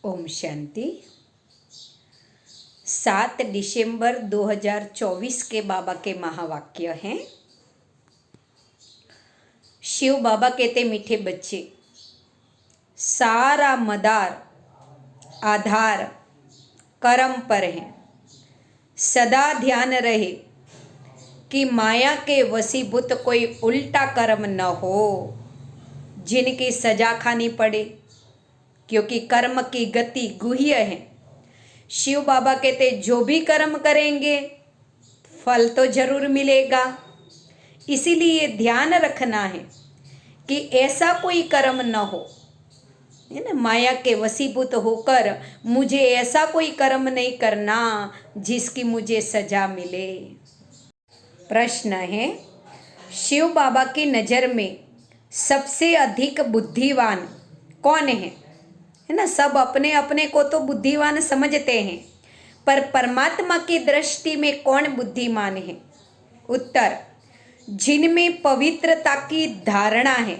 ओम शांति। 7 दिसंबर 2024 के बाबा के महावाक्य हैं। शिव बाबा कहते, मीठे बच्चे, सारा मदार आधार कर्म पर है। सदा ध्यान रहे कि माया के वशीभूत कोई उल्टा कर्म न हो जिनकी सजा खानी पड़े, क्योंकि कर्म की गति गुह्य है। शिव बाबा कहते, जो भी कर्म करेंगे फल तो जरूर मिलेगा। इसीलिए ध्यान रखना है कि ऐसा कोई कर्म न हो, है ना, माया के वशीभूत होकर मुझे ऐसा कोई कर्म नहीं करना जिसकी मुझे सजा मिले। प्रश्न है, शिव बाबा की नज़र में सबसे अधिक बुद्धिवान कौन है ना। सब अपने अपने को तो बुद्धिमान समझते हैं, पर परमात्मा की दृष्टि में कौन बुद्धिमान है? उत्तर, जिनमें पवित्रता की धारणा है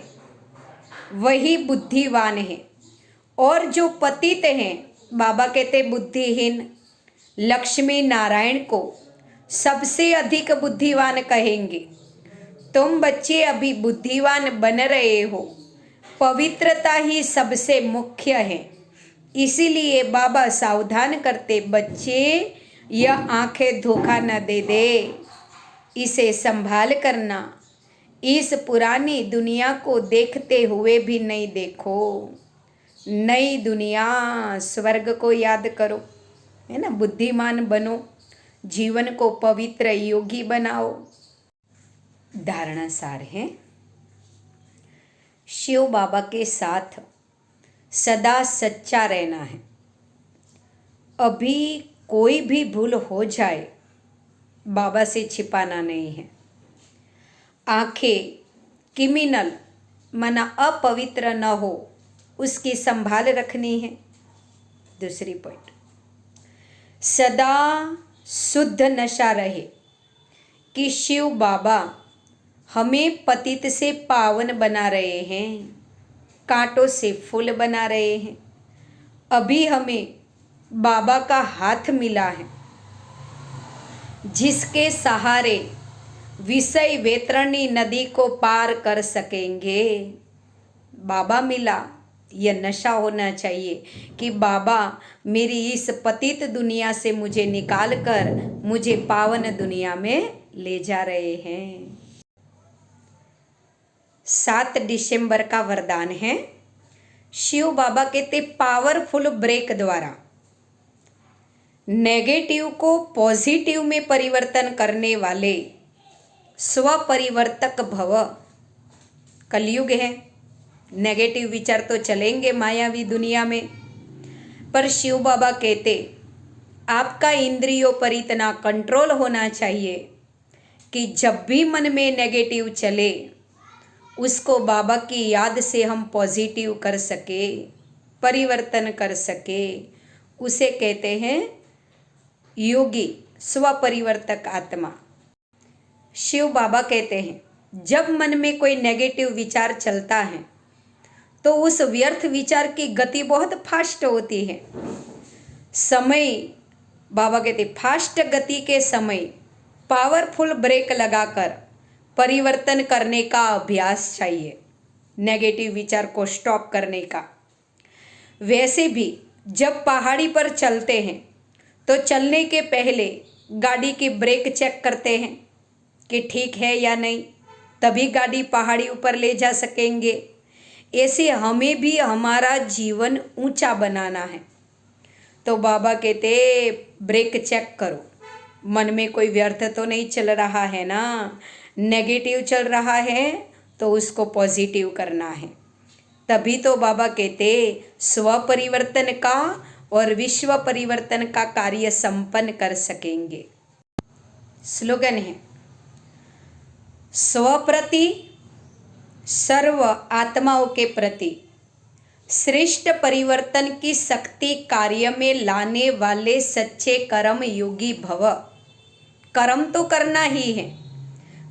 वही बुद्धिवान है। और जो पतित हैं, बाबा कहते बुद्धिहीन, लक्ष्मी नारायण को सबसे अधिक बुद्धिवान कहेंगे। तुम बच्चे अभी बुद्धिवान बन रहे हो, पवित्रता ही सबसे मुख्य है। इसीलिए बाबा सावधान करते, बच्चे यह आंखें धोखा न दे दे, इसे संभाल करना। इस पुरानी दुनिया को देखते हुए भी नहीं देखो, नई दुनिया स्वर्ग को याद करो, है ना। बुद्धिमान बनो, जीवन को पवित्र योगी बनाओ। धारणा सार है, शिव बाबा के साथ सदा सच्चा रहना है। अभी कोई भी भूल हो जाए बाबा से छिपाना नहीं है। आंखें क्रिमिनल माना अपवित्र न हो, उसकी संभाल रखनी है। दूसरी पॉइंट, सदा शुद्ध नशा रहे कि शिव बाबा हमें पतित से पावन बना रहे हैं, कांटों से फूल बना रहे हैं। अभी हमें बाबा का हाथ मिला है, जिसके सहारे विषय वेतरणी नदी को पार कर सकेंगे। बाबा मिला, यह नशा होना चाहिए कि बाबा मेरी इस पतित दुनिया से मुझे निकाल कर मुझे पावन दुनिया में ले जा रहे हैं। 7 दिसंबर का वरदान है। शिव बाबा कहते, पावरफुल ब्रेक द्वारा नेगेटिव को पॉजिटिव में परिवर्तन करने वाले स्वपरिवर्तक भव। कलयुग है, नेगेटिव विचार तो चलेंगे मायावी दुनिया में, पर शिव बाबा कहते आपका इंद्रियों पर इतना कंट्रोल होना चाहिए कि जब भी मन में नेगेटिव चले उसको बाबा की याद से हम पॉजिटिव कर सके, परिवर्तन कर सके। उसे कहते हैं योगी, स्वपरिवर्तक आत्मा। शिव बाबा कहते हैं, जब मन में कोई नेगेटिव विचार चलता है तो उस व्यर्थ विचार की गति बहुत फास्ट होती है। समय, बाबा कहते फास्ट गति के समय पावरफुल ब्रेक लगाकर परिवर्तन करने का अभ्यास चाहिए, नेगेटिव विचार को स्टॉप करने का। वैसे भी जब पहाड़ी पर चलते हैं तो चलने के पहले गाड़ी की ब्रेक चेक करते हैं कि ठीक है या नहीं, तभी गाड़ी पहाड़ी ऊपर ले जा सकेंगे। ऐसे हमें भी हमारा जीवन ऊंचा बनाना है, तो बाबा कहते ब्रेक चेक करो, मन में कोई व्यर्थ तो नहीं चल रहा है ना। नेगेटिव चल रहा है तो उसको पॉजिटिव करना है। तभी तो बाबा कहते स्व परिवर्तन का और विश्व परिवर्तन का कार्य संपन्न कर सकेंगे। स्लोगन है, स्व प्रति, सर्व आत्माओं के प्रति श्रेष्ठ परिवर्तन की शक्ति कार्य में लाने वाले सच्चे कर्म योगी भव। कर्म तो करना ही है,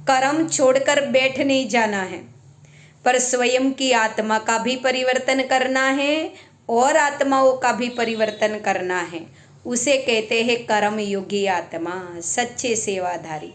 कर्म छोड़कर बैठ नहीं जाना है, पर स्वयं की आत्मा का भी परिवर्तन करना है और आत्माओं का भी परिवर्तन करना है, उसे कहते हैं कर्मयोगी आत्मा, सच्चे सेवाधारी।